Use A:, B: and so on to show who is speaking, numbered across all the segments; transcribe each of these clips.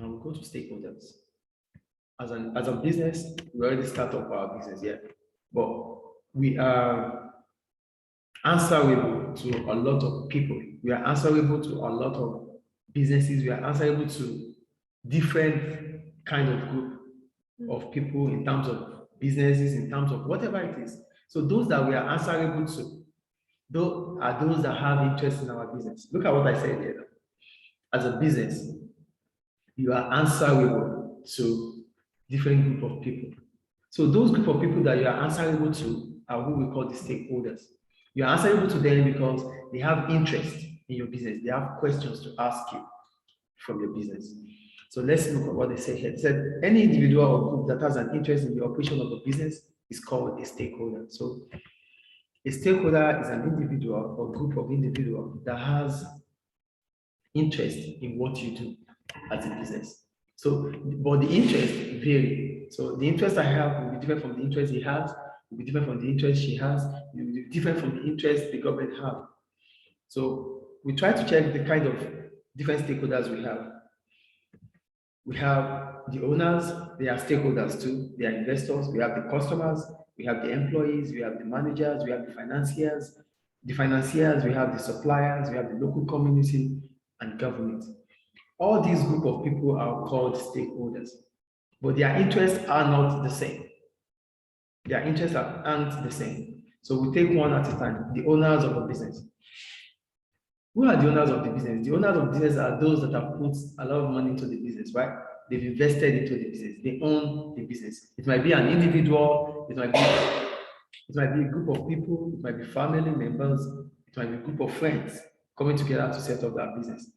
A: Now we go to stakeholders. As a business, we already start up our business, yeah. But we are answerable to a lot of people. We are answerable to a lot of businesses. We are answerable to different kind of group of people in terms of businesses, in terms of whatever it is. So those that we are answerable to, those are those that have interest in our business. Look at what I said here. As a business, you are answerable to different group of people. So those group of people that you are answerable to are who we call the stakeholders. You are answerable to them because they have interest in your business. They have questions to ask you from your business. So let's look at what they say here. It said any individual or group that has an interest in the operation of a business is called a stakeholder. So a stakeholder is an individual or group of individuals that has interest in what you do as a business. So, but the interest vary. So the interest I have will be different from the interest he has, will be different from the interest she has, will be different from the interest the government have. So we try to check the kind of different stakeholders we have. We have the owners, they are stakeholders too. They are investors. We have the customers, we have the employees, we have the managers, we have the financiers. The financiers, we have the suppliers, we have the local community and government. All these group of people are called stakeholders, but their interests are not the same. Their interests aren't the same. So we take one at a time. The owners of a business. Who are the owners of the business? The owners of the business are those that have put a lot of money into the business, right? They've invested into the business. They own the business. It might be an individual. It might be a group of people. It might be family members. It might be a group of friends coming together to set up that business.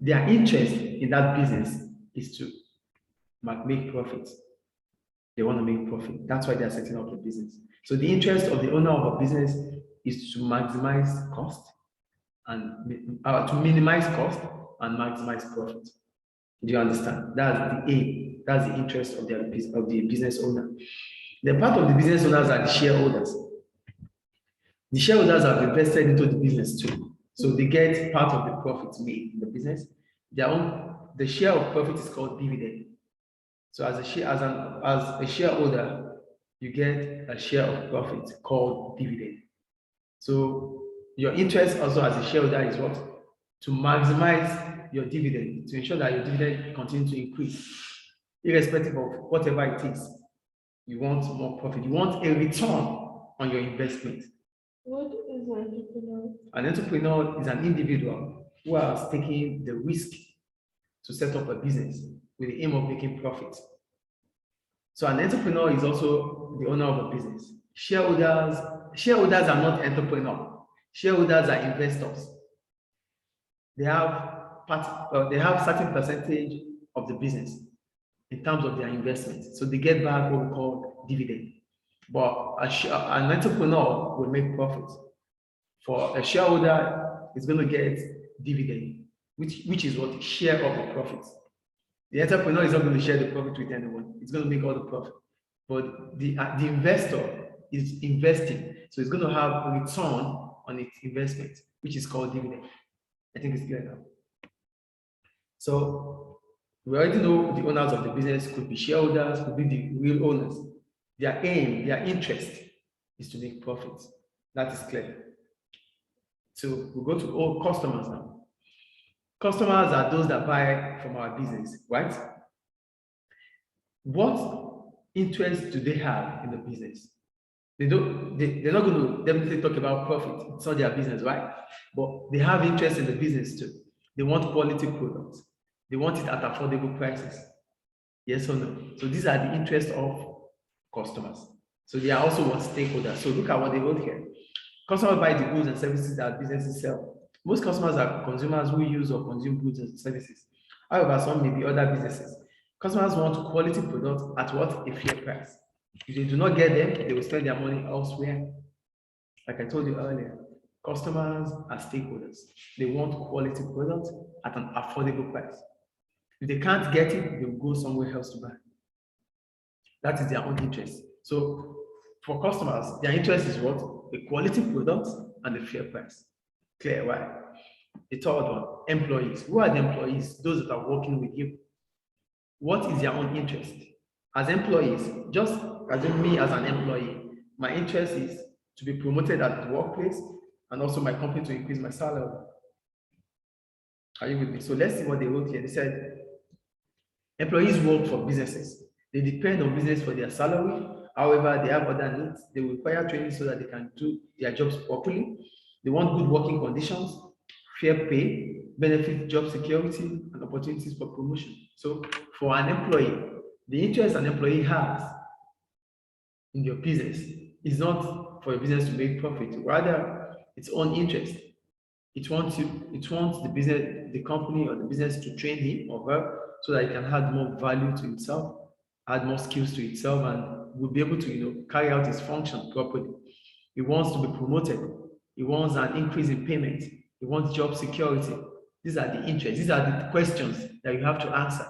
A: Their interest in that business is to make profit. They want to make profit. That's why they're setting up the business. So the interest of the owner of a business is to maximize cost and to minimize cost and maximize profit. Do you understand? That's the aim. That's the interest of the business owner. The part of the business owners are the shareholders. The shareholders have invested into the business too. So they get part of the profits made in the business. The share of profit is called dividend. So as a shareholder, you get a share of profit called dividend. So your interest also as a shareholder is what? To maximize your dividend, to ensure that your dividend continues to increase, irrespective of whatever it is. You want more profit. You want a return on your investment.
B: What is an entrepreneur?
A: An entrepreneur is an individual who has taken the risk to set up a business with the aim of making profit. So an entrepreneur is also the owner of a business. Shareholders are not entrepreneurs. Shareholders are investors. They have certain percentage of the business in terms of their investment. So they get back what we call dividend. But an entrepreneur will make profit. For a shareholder, it's going to get dividend, which is what? Share of the profits. The entrepreneur is not going to share the profit with anyone. It's going to make all the profit. But the investor is investing. So it's going to have a return on its investment, which is called dividend. I think it's clear now. So we already know the owners of the business could be shareholders, could be the real owners. Their aim, their interest is to make profits. That is clear. So we go to all customers now. Customers are those that buy from our business, right? What interest do they have in the business? They're not going to definitely talk about profit. It's not their business, right? But they have interest in the business too. They want quality products. They want it at affordable prices. Yes or no? So these are the interests of customers. So they are also what stakeholders. So look at what they wrote here. Customers buy the goods and services that businesses sell. Most customers are consumers who use or consume goods and services. However, some may be other businesses. Customers want quality products at what? A fair price. If they do not get them, they will spend their money elsewhere. Like I told you earlier, customers are stakeholders. They want quality products at an affordable price. If they can't get it, they will go somewhere else to buy. That is their own interest. So for customers, their interest is what? The quality products and the fair price. Clear, right? The third one, employees. Who are the employees? Those that are working with you. what is their own interest? As employees, just assume me as an employee, my interest is to be promoted at the workplace and also my company to increase my salary. Are you with me? So let's see what they wrote here. They said, employees work for businesses. They depend on business for their salary. However, they have other needs. They require training so that they can do their jobs properly. They want good working conditions, fair pay, benefit, job security, and opportunities for promotion. So for an employee, the interest an employee has in your business is not for your business to make profit, rather its own interest. It wants the business, the company or the business to train him or her so that it can add more value to itself, add more skills to itself, and will be able to, carry out its function properly. He wants to be promoted. He wants an increase in payment. He wants job security. These are the interests. These are the questions that you have to answer.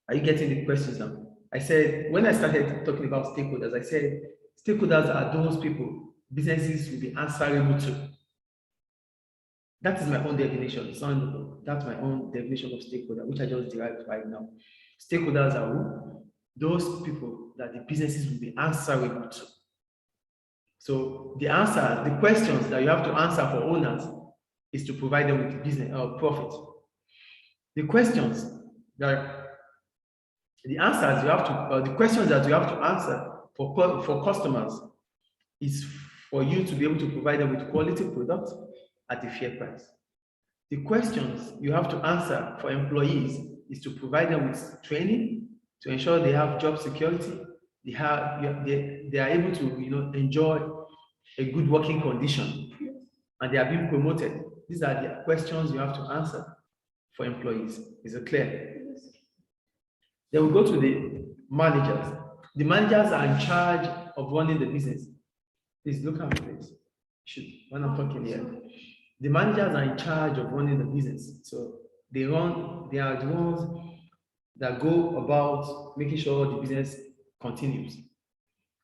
A: Are you getting the questions now? I said, when I started talking about stakeholders, I said, stakeholders are those people businesses will be answerable to. That is my own definition. That's my own definition of stakeholder, which I just derived right now. Stakeholders are who? Those people that the businesses will be answerable to. So the questions that you have to answer for owners is to provide them with business or profit. The questions that the answers you have to, the questions that you have to answer for customers is for you to be able to provide them with quality products at a fair price. The questions you have to answer for employees is to provide them with training to ensure they have job security, they are able to enjoy a good working condition, and they are being promoted. These are the questions you have to answer for employees. Is it clear? Then we go to the managers. The managers are in charge of running the business. Please look at me, please. When I'm talking here. The managers are in charge of running the business. So they are the ones that go about making sure the business continues.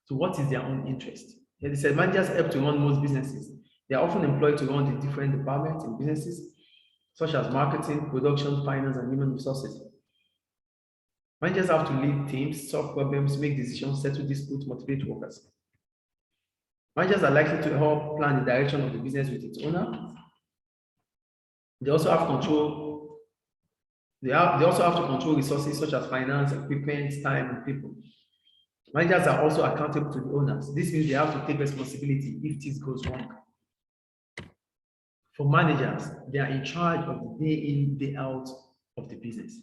A: So what is their own interest? They said managers help to run most businesses. They are often employed to run the different departments in businesses, such as marketing, production, finance, and human resources. Managers have to lead teams, solve problems, make decisions, settle disputes, motivate workers. Managers are likely to help plan the direction of the business with its owner. They also have control. They also have to control resources such as finance, equipment, time, and people. Managers are also accountable to the owners. This means they have to take responsibility if things goes wrong. For managers, they are in charge of the day in, day out of the business.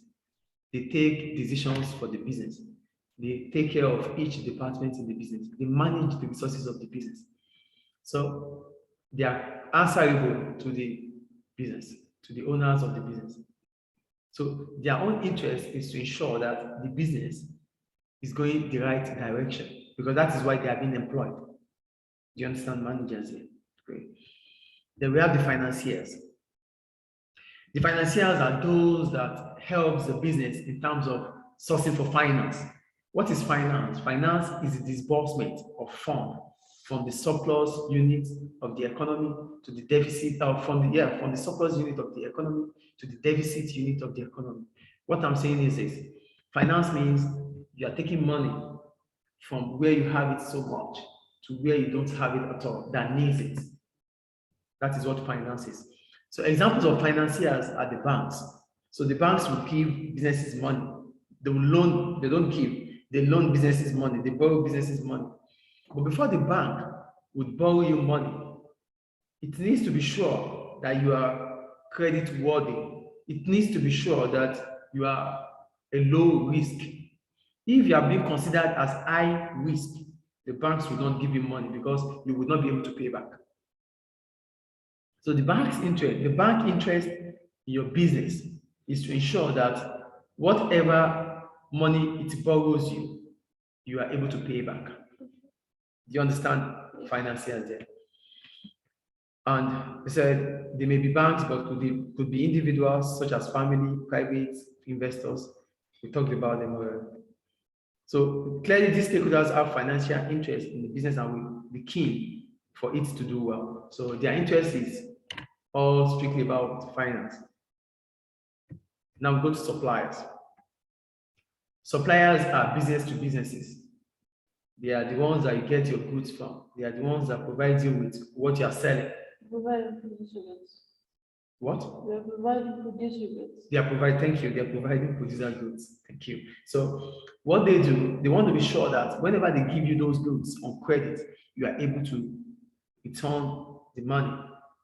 A: They take decisions for the business. They take care of each department in the business. They manage the resources of the business. So they are answerable to the business, to the owners of the business. So their own interest is to ensure that the business is going the right direction, because that is why they are being employed. Do you understand managers here? Great. Then we have the financiers. The financiers are those that helps the business in terms of sourcing for finance. What is finance? Finance is the disbursement of funds from the surplus unit of the economy to the deficit, from the surplus unit of the economy to the deficit unit of the economy. What I'm saying is this: finance means you are taking money from where you have it so much to where you don't have it at all, that needs it. That is what finance is. So examples of financiers are the banks. So the banks will give businesses money. They will loan, they don't give, they loan businesses money, they borrow businesses money. But before the bank would borrow you money, it needs to be sure that you are credit worthy. It needs to be sure that you are a low risk. If you are being considered as high risk, the banks will not give you money because you will not be able to pay back. So the bank interest in your business is to ensure that whatever money it borrows you, you are able to pay back. Do you understand financiers there? And they said they may be banks, but could be individuals such as family, private investors. We talked about them already. So clearly, these stakeholders have financial interest in the business and will be keen for it to do well. So their interest is all strictly about finance. Now we go to suppliers. Suppliers are business to businesses. They are the ones that you get your goods from. They are the ones that provide you with what you are selling.
B: Providing producer goods.
A: What?
B: We are providing producer goods.
A: They are providing, thank you, they are providing producer goods. Thank you. So what they do, they want to be sure that whenever they give you those goods on credit, you are able to return the money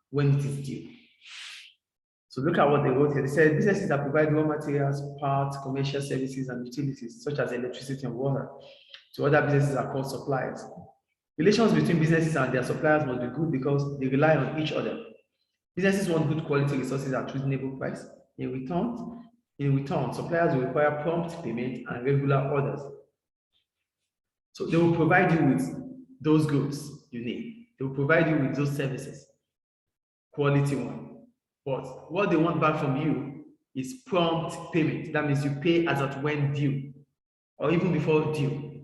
A: when it is due. So look at what they wrote here. They said businesses that provide raw materials, parts, commercial services, and utilities, such as electricity and water, to other businesses are called suppliers. Relations between businesses and their suppliers must be good because they rely on each other. Businesses want good quality resources at reasonable price. In return, suppliers will require prompt payment and regular orders. So they will provide you with those goods you need. They will provide you with those services, quality one. But what they want back from you is prompt payment. That means you pay as at when due, or even before due.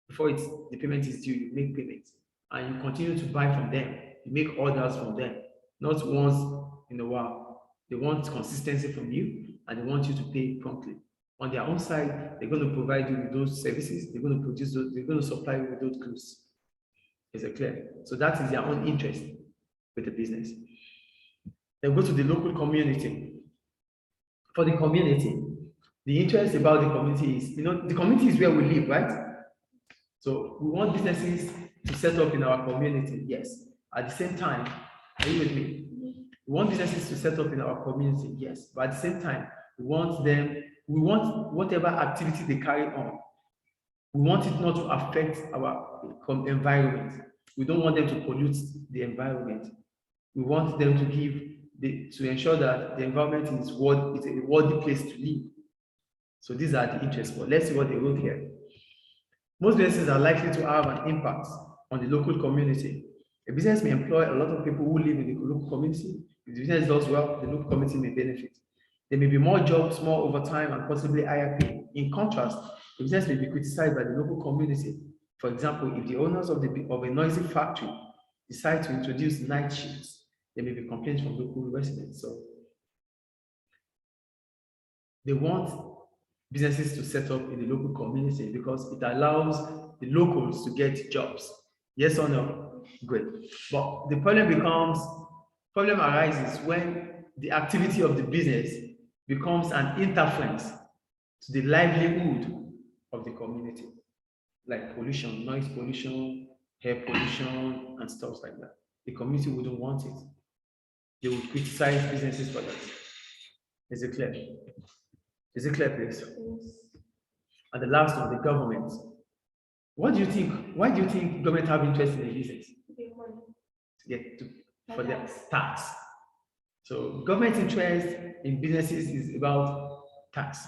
A: Before the payment is due, you make payments, and you continue to buy from them. You make orders from them, not once in a while. They want consistency from you, and they want you to pay promptly. On their own side, they're going to provide you with those services. They're going to produce those. They're going to supply you with those goods. Is it clear? So that is their own interest with the business. Then go to the local community. For the community, the interest about the community is, the community is where we live, right? So we want businesses to set up in our community, yes. At the same time, are you with me? We want businesses to set up in our community, yes. But at the same time, we want whatever activity they carry on, we want it not to affect our environment. We don't want them to pollute the environment. We want them to ensure that the environment is a worthy place to live. So these are the interests. But let's see what they wrote here. Most businesses are likely to have an impact on the local community. A business may employ a lot of people who live in the local community. If the business does well, the local community may benefit. There may be more jobs, more overtime, and possibly higher pay. In contrast, the business may be criticized by the local community. For example, if the owners of a noisy factory decide to introduce night shifts, there may be complaints from local residents. So they want businesses to set up in the local community because it allows the locals to get jobs. Yes or no? Great. But the problem arises when the activity of the business becomes an interference to the livelihood of the community, like pollution, noise pollution, air pollution, and stuff like that. The community wouldn't want it. They would criticize businesses for that. Is it clear? Is it clear, please?
B: Yes.
A: And the last one, the government. What do you think? Why do you think government have interest in the business? For their tax. So government interest in businesses is about tax.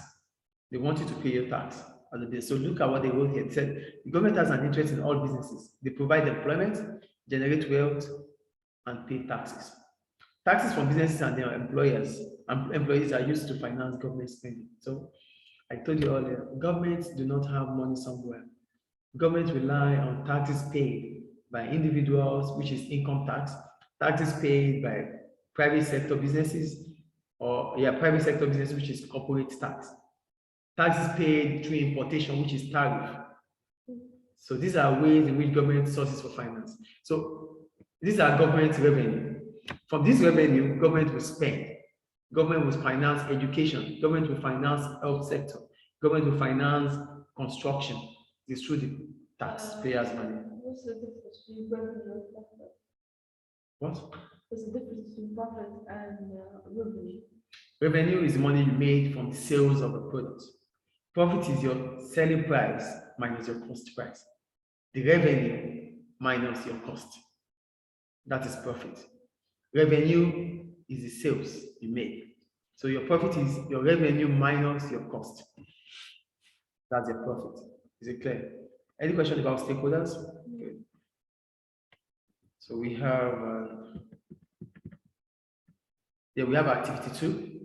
A: They want you to pay your tax as a business. So look at what they wrote here. It said the government has an interest in all businesses. They provide employment, generate wealth, and pay taxes. Taxes from businesses and their employees are used to finance government spending. So I told you earlier, governments do not have money somewhere. Governments rely on taxes paid by individuals, which is income tax, taxes paid by private sector businesses, private sector business, which is corporate tax, taxes paid through importation, which is tariff. So these are ways in which government sources for finance. So these are government revenue. From this revenue, government will spend. Government will finance education. Government will finance health sector. Government will finance construction. It's through the taxpayers' money.
B: What's the difference between revenue and profit?
A: What?
B: What's the difference between profit and revenue?
A: Revenue is money you made from the sales of a product. Profit is your selling price minus your cost price. The revenue minus your cost. That is profit. Revenue is the sales you make. So your profit is your revenue minus your cost. That's your profit. Is it clear? Any question about stakeholders? Okay. So we have we have activity 2.